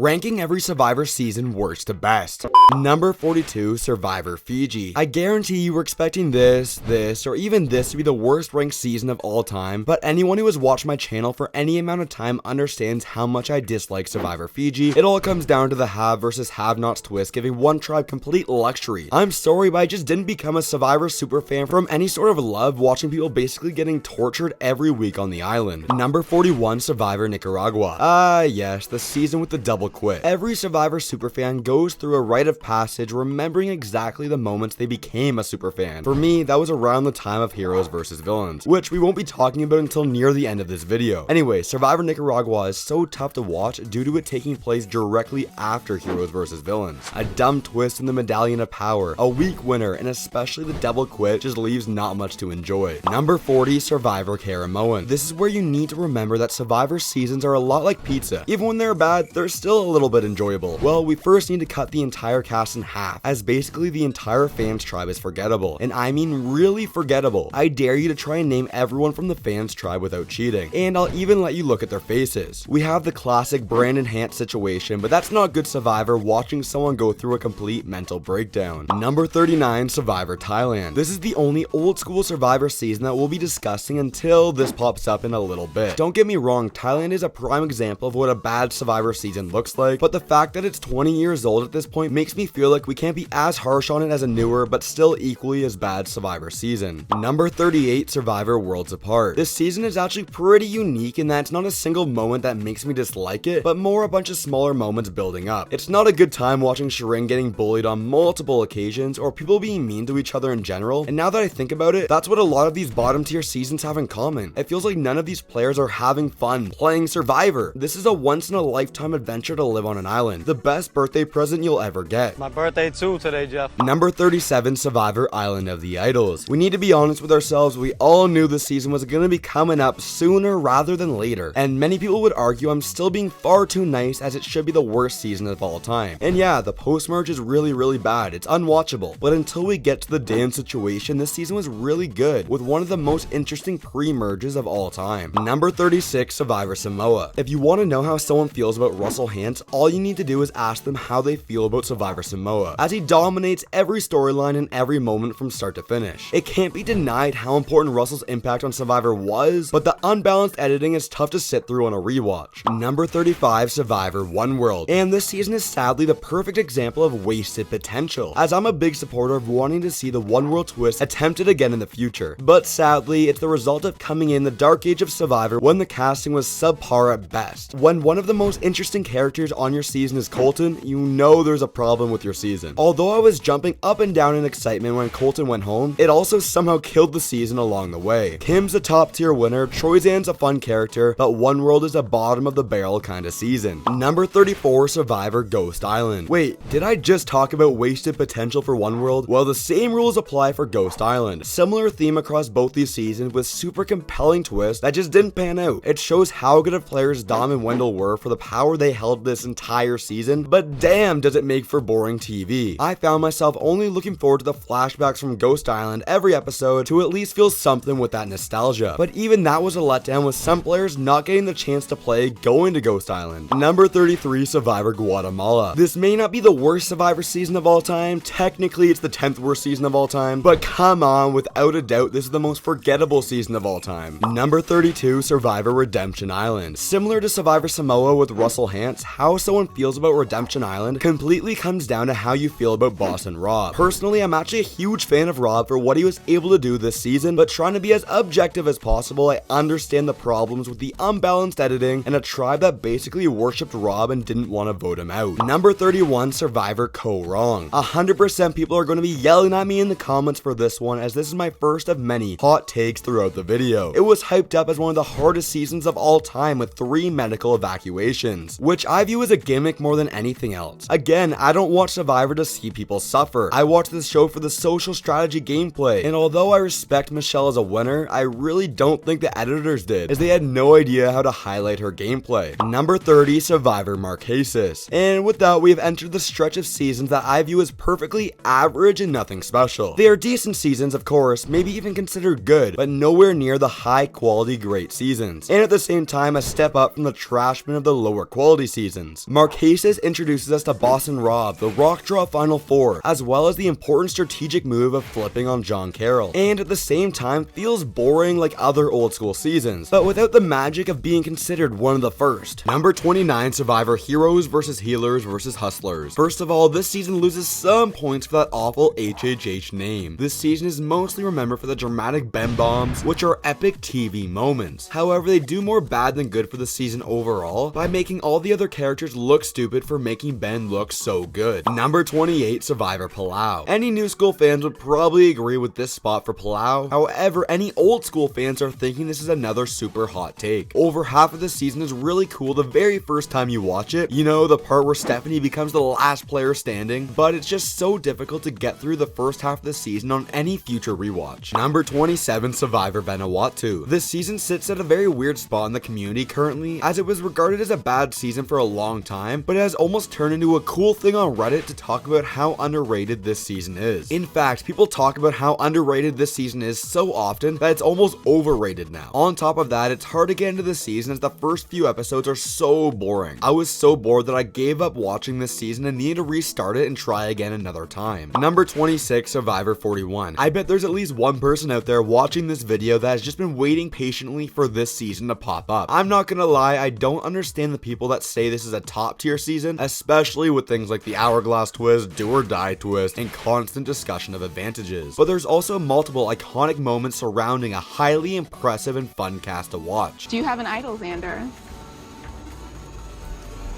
Ranking every Survivor season worst to best. Number 42, Survivor Fiji. I guarantee you were expecting this, or even this to be the worst ranked season of all time, but anyone who has watched my channel for any amount of time understands how much I dislike Survivor Fiji. It all comes down to the have versus have-nots twist, giving one tribe complete luxury. I'm sorry, but I just didn't become a Survivor superfan from any sort of love watching people basically getting tortured every week on the island. Number 41, Survivor Nicaragua. Yes, the season with the double quit. Every Survivor superfan goes through a rite of passage remembering exactly the moments they became a superfan. For me, that was around the time of Heroes vs Villains, which we won't be talking about until near the end of this video. Anyway, Survivor Nicaragua is so tough to watch due to it taking place directly after Heroes vs Villains. A dumb twist in the Medallion of Power, a weak winner, and especially the double quit just leaves not much to enjoy. Number 40, Survivor Caramoan. This is where you need to remember that Survivor seasons are a lot like pizza. Even when they're bad, they're still a little bit enjoyable. Well, we first need to cut the entire cast in half, as basically the entire fans tribe is forgettable, and I mean really forgettable. I dare you to try and name everyone from the fans tribe without cheating, and I'll even let you look at their faces. We have the classic Brandon Hant situation, but that's not good Survivor watching someone go through a complete mental breakdown. Number 39, Survivor Thailand. This is the only old school Survivor season that we'll be discussing until this pops up in a little bit. Don't get me wrong, Thailand is a prime example of what a bad Survivor season looks like, but the fact that it's 20 years old at this point makes me feel like we can't be as harsh on it as a newer but still equally as bad Survivor season. Number 38, Survivor Worlds Apart. This season is actually pretty unique in that it's not a single moment that makes me dislike it, but more a bunch of smaller moments building up. It's not a good time watching Shireen getting bullied on multiple occasions or people being mean to each other in general, and now that I think about it, that's what a lot of these bottom tier seasons have in common. It feels like none of these players are having fun playing Survivor. This is a once in a lifetime adventure to live on an island. The best birthday present you'll ever get. My birthday too today, Jeff. Number 37, Survivor Island of the Idols. We need to be honest with ourselves, we all knew this season was going to be coming up sooner rather than later, and many people would argue I'm still being far too nice as it should be the worst season of all time. And yeah, the post-merge is really bad, it's unwatchable, but until we get to the Dan situation, this season was really good, with one of the most interesting pre-merges of all time. Number 36, Survivor Samoa. If you want to know how someone feels about Russell Hantz, all you need to do is ask them how they feel about Survivor Samoa, as he dominates every storyline and every moment from start to finish. It can't be denied how important Russell's impact on Survivor was, but the unbalanced editing is tough to sit through on a rewatch. Number 35, Survivor One World. And this season is sadly the perfect example of wasted potential, as I'm a big supporter of wanting to see the One World twist attempted again in the future. But sadly, it's the result of coming in the dark age of Survivor when the casting was subpar at best. When one of the most interesting characters on your season is Colton, you know there's a problem with your season. Although I was jumping up and down in excitement when Colton went home, it also somehow killed the season along the way. Kim's a top tier winner, Troyzan's a fun character, but One World is a bottom of the barrel kind of season. Number 34, Survivor Ghost Island. Wait, did I just talk about wasted potential for One World? Well, the same rules apply for Ghost Island. Similar theme across both these seasons with super compelling twists that just didn't pan out. It shows how good of players Dom and Wendell were for the power they held this entire season, but damn does it make for boring TV. I found myself only looking forward to the flashbacks from Ghost Island every episode to at least feel something with that nostalgia. But even that was a letdown with some players not getting the chance to play going to Ghost Island. Number 33, Survivor Guatemala. This may not be the worst Survivor season of all time, technically it's the 10th worst season of all time, but come on, without a doubt this is the most forgettable season of all time. Number 32, Survivor Redemption Island. Similar to Survivor Samoa with Russell Hantz, how someone feels about Redemption Island completely comes down to how you feel about Boss and Rob. Personally, I'm actually a huge fan of Rob for what he was able to do this season, but trying to be as objective as possible, I understand the problems with the unbalanced editing and a tribe that basically worshipped Rob and didn't want to vote him out. Number 31, Survivor Co Wrong. 100% people are going to be yelling at me in the comments for this one, as this is my first of many hot takes throughout the video. It was hyped up as one of the hardest seasons of all time with 3 medical evacuations, which I view as a gimmick more than anything else. Again, I don't watch Survivor to see people suffer. I watch this show for the social strategy gameplay, and although I respect Michelle as a winner, I really don't think the editors did, as they had no idea how to highlight her gameplay. Number 30, Survivor Marquesas. And with that, we have entered the stretch of seasons that I view as perfectly average and nothing special. They are decent seasons, of course, maybe even considered good, but nowhere near the high quality great seasons, and at the same time a step up from the trashman of the lower quality seasons. seasons. Marquesas introduces us to Boss and Rob, the rock draw Final Four, as well as the important strategic move of flipping on John Carroll, and at the same time feels boring like other old school seasons, but without the magic of being considered one of the first. Number 29, Survivor Heroes vs. Healers vs. Hustlers. First of all, this season loses some points for that awful HHH name. This season is mostly remembered for the dramatic Ben bombs, which are epic TV moments. However, they do more bad than good for the season overall by making all the other characters look stupid for making Ben look so good. Number 28, Survivor Palau. Any new school fans would probably agree with this spot for Palau. However, any old school fans are thinking this is another super hot take. Over half of the season is really cool the very first time you watch it. You know, the part where Stephanie becomes the last player standing, but it's just so difficult to get through the first half of the season on any future rewatch. Number 27, Survivor Vanuatu. This season sits at a very weird spot in the community currently, as it was regarded as a bad season for a long time, but it has almost turned into a cool thing on Reddit to talk about how underrated this season is. In fact, people talk about how underrated this season is so often that it's almost overrated now. On top of that, it's hard to get into the season as the first few episodes are so boring. I was so bored that I gave up watching this season and needed to restart it and try again another time. Number 26, Survivor 41. I bet there's at least one person out there watching this video that has just been waiting patiently for this season to pop up. I'm not gonna lie, I don't understand the people that say this is a top tier season, especially with things like the hourglass twist, do or die twist, and constant discussion of advantages. But there's also multiple iconic moments surrounding a highly impressive and fun cast to watch. Do you have an idol, Xander?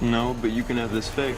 No, but you can have this fake.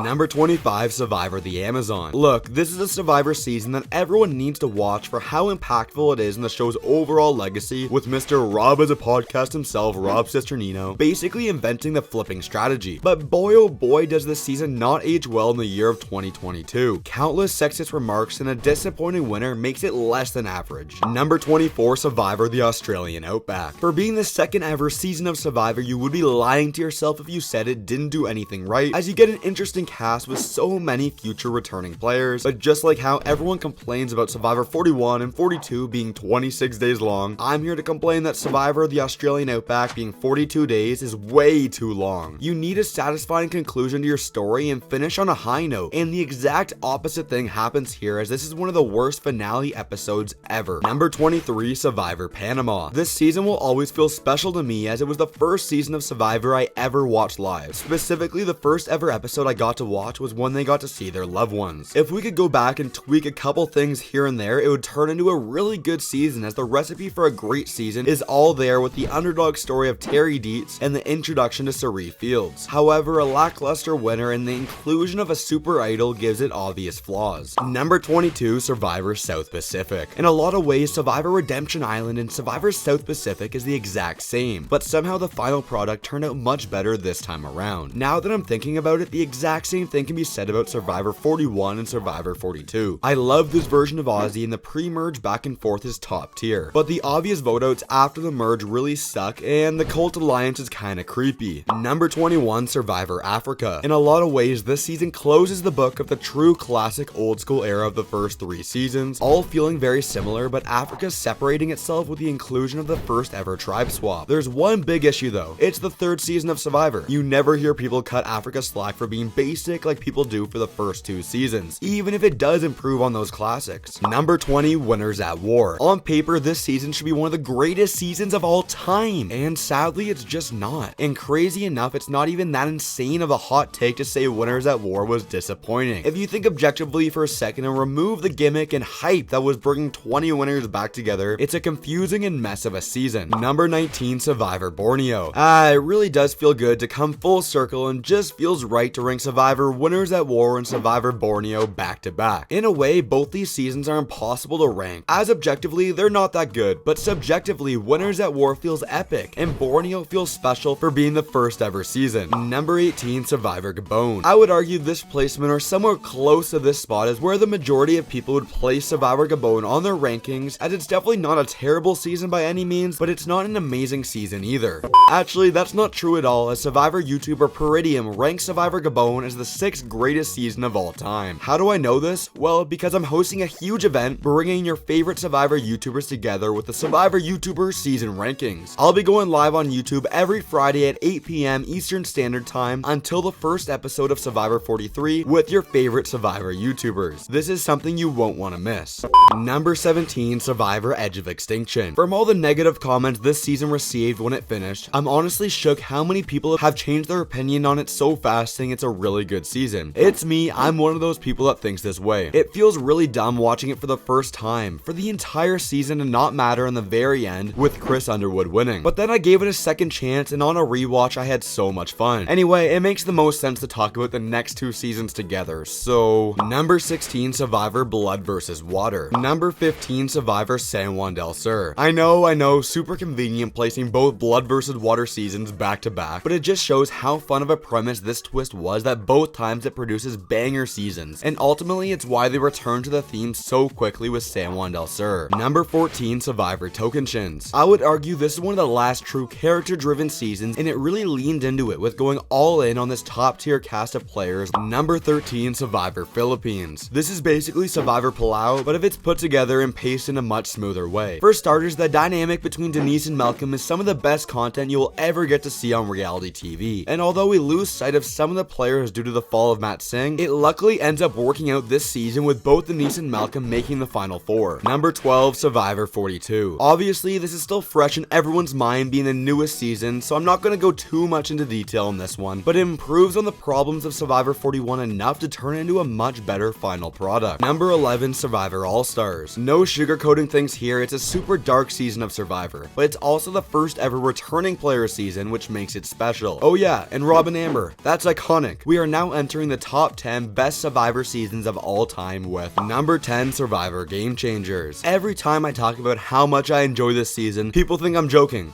Number 25, Survivor the Amazon. Look, this is a Survivor season that everyone needs to watch for how impactful it is in the show's overall legacy, with Mr. Rob as a podcast himself, Rob Cisternino, basically inventing the flipping strategy. But boy oh boy does this season not age well in the year of 2022. Countless sexist remarks and a disappointing winner makes it less than average. Number 24, Survivor the Australian Outback. For being the second ever season of Survivor, you would be lying to yourself if you said it didn't do anything right, as you get an interesting cast with so many future returning players. But just like how everyone complains about Survivor 41 and 42 being 26 days long, I'm here to complain that Survivor the Australian Outback being 42 days is way too long. You need a satisfying conclusion to your story and finish on a high note, and the exact opposite thing happens here, as this is one of the worst finale episodes ever. Number 23, Survivor Panama. This season will always feel special to me, as it was the first season of Survivor I ever watched live. Specifically, the first ever episode I got to watch was when they got to see their loved ones. If we could go back and tweak a couple things here and there, it would turn into a really good season, as the recipe for a great season is all there with the underdog story of Terry Dietz and the introduction to Sari Fields. However, a lackluster winner and the inclusion of a super idol gives it obvious flaws. Number 22, Survivor South Pacific. In a lot of ways, Survivor Redemption Island and Survivor South Pacific is the exact same, but somehow the final product turned out much better this time around. Now that I'm thinking about it, the exact same thing can be said about Survivor 41 and Survivor 42. I love this version of Aussie, and the pre-merge back and forth is top tier, but the obvious vote outs after the merge really suck, and the cult alliance is kinda creepy. Number 21, Survivor Africa. In a lot of ways, this season closes the book of the true classic old school era of the first 3 seasons, all feeling very similar, but Africa separating itself with the inclusion of the first ever tribe swap. There's one big issue though, it's the 3rd season of Survivor. You never hear people cut Africa slack for being basic like people do for the first 2 seasons, even if it does improve on those classics. Number 20, Winners at War. On paper, this season should be one of the greatest seasons of all time, and sadly it's just not. And crazy enough, it's not even that insane of a hot take to say Winners at War was disappointing. If you think objectively for a second and remove the gimmick and hype that was bringing 20 winners back together, it's a confusing and mess of a season. Number 19, Survivor Borneo. It really does feel good to come full circle, and just feels right to rank Survivor Winners at War and Survivor Borneo back to back. In a way, both these seasons are impossible to rank, as objectively they're not that good, but subjectively Winners at War feels epic, and Borneo feels special for being the first ever season. Number 18, Survivor Gabon. I would argue this placement or somewhere close to this spot is where the majority of people would place Survivor Gabon on their rankings, as it's definitely not a terrible season by any means, but it's not an amazing season either. Actually, that's not true at all, as Survivor YouTuber Peridium ranks Survivor Gabon as as the 6th greatest season of all time. How do I know this? Well, because I'm hosting a huge event bringing your favorite Survivor YouTubers together with the Survivor YouTuber season rankings. I'll be going live on YouTube every Friday at 8 p.m. Eastern Standard Time until the first episode of Survivor 43 with your favorite Survivor YouTubers. This is something you won't want to miss. Number 17, Survivor Edge of Extinction. From all the negative comments this season received when it finished, I'm honestly shook how many people have changed their opinion on it so fast, saying it's a really good season. It's me, I'm one of those people that thinks this way. It feels really dumb watching it for the first time, for the entire season to not matter in the very end with Chris Underwood winning. But then I gave it a second chance, and on a rewatch I had so much fun. Anyway, it makes the most sense to talk about the next 2 seasons together, so... Number 16, Survivor Blood vs. Water. Number 15, Survivor San Juan del Sur. I know, super convenient placing both Blood vs. Water seasons back to back, but it just shows how fun of a premise this twist was that both times it produces banger seasons, and ultimately it's why they return to the theme so quickly with San Juan del Sur. Number 14, Survivor Tokenshins. I would argue this is one of the last true character-driven seasons, and it really leaned into it with going all in on this top-tier cast of players. Number 13, Survivor Philippines. This is basically Survivor Palau, but if it's put together and paced in a much smoother way. For starters, the dynamic between Denise and Malcolm is some of the best content you'll ever get to see on reality TV, and although we lose sight of some of the players due to the fall of Matt Singh, it luckily ends up working out this season with both Denise and Malcolm making the final 4. Number 12, Survivor 42. Obviously, this is still fresh in everyone's mind being the newest season, so I'm not going to go too much into detail on this one, but it improves on the problems of Survivor 41 enough to turn it into a much better final product. Number 11, Survivor All-Stars. No sugarcoating things here, it's a super dark season of Survivor, but it's also the first ever returning player season, which makes it special. Oh yeah, and Rob and Amber, that's iconic. We are now entering the top 10 best Survivor seasons of all time with number 10, Survivor Game Changers. Every time I talk about how much I enjoy this season, people think I'm joking.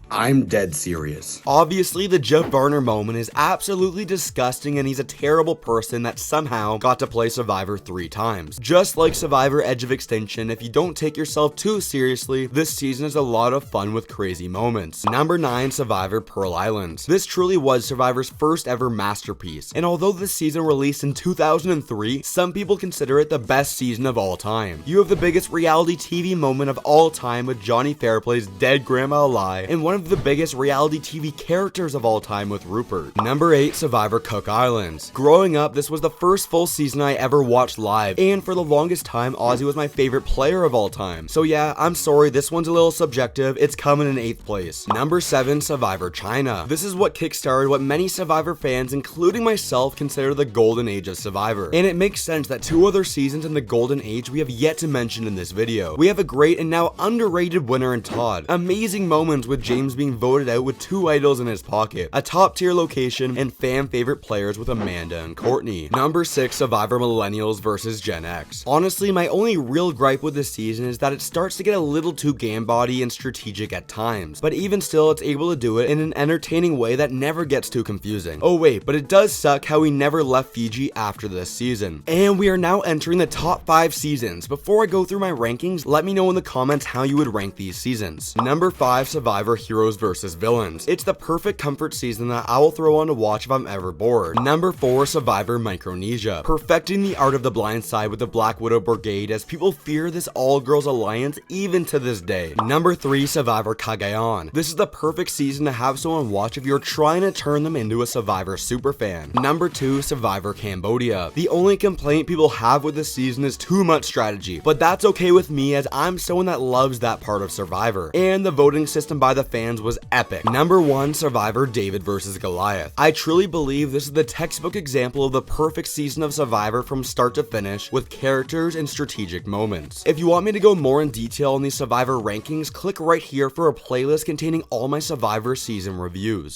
I'm dead serious. Obviously, the Jeff Varner moment is absolutely disgusting, and he's a terrible person that somehow got to play Survivor 3 times. Just like Survivor Edge of Extinction, if you don't take yourself too seriously, this season is a lot of fun with crazy moments. Number 9, Survivor Pearl Islands. This truly was Survivor's first ever masterpiece, and although this season released in 2003, some people consider it the best season of all time. You have the biggest reality TV moment of all time with Johnny Fairplay's dead grandma alive, and one of the biggest reality TV characters of all time with Rupert. Number 8, Survivor Cook Islands. Growing up, this was the first full season I ever watched live, and for the longest time, Ozzy was my favorite player of all time. So yeah, I'm sorry, this one's a little subjective, it's coming in 8th place. Number 7, Survivor China. This is what kickstarted what many Survivor fans, including myself, consider the golden age of Survivor. And it makes sense that 2 other seasons in the golden age we have yet to mention in this video. We have a great and now underrated winner in Todd. Amazing moments with James being voted out with 2 idols in his pocket, a top tier location, and fan favorite players with Amanda and Courtney. Number 6, Survivor Millennials vs Gen X. Honestly, my only real gripe with this season is that it starts to get a little too game-body and strategic at times, but even still it's able to do it in an entertaining way that never gets too confusing. Oh wait, but it does suck how we never left Fiji after this season. And we are now entering the top 5 seasons. Before I go through my rankings, let me know in the comments how you would rank these seasons. Number 5, Survivor Heroes vs Villains. It's the perfect comfort season that I will throw on to watch if I'm ever bored. Number 4, Survivor Micronesia. Perfecting the art of the blind side with the Black Widow Brigade as people fear this all-girls alliance even to this day. Number 3, Survivor Cagayan. This is the perfect season to have someone watch if you're trying to turn them into a Survivor superfan. Number 2, Survivor Cambodia. The only complaint people have with this season is too much strategy, but that's okay with me as I'm someone that loves that part of Survivor. And the voting system by the fans was epic. Number 1, Survivor David vs Goliath. I truly believe this is the textbook example of the perfect season of Survivor from start to finish with characters and strategic moments. If you want me to go more in detail on these Survivor rankings, click right here for a playlist containing all my Survivor season reviews.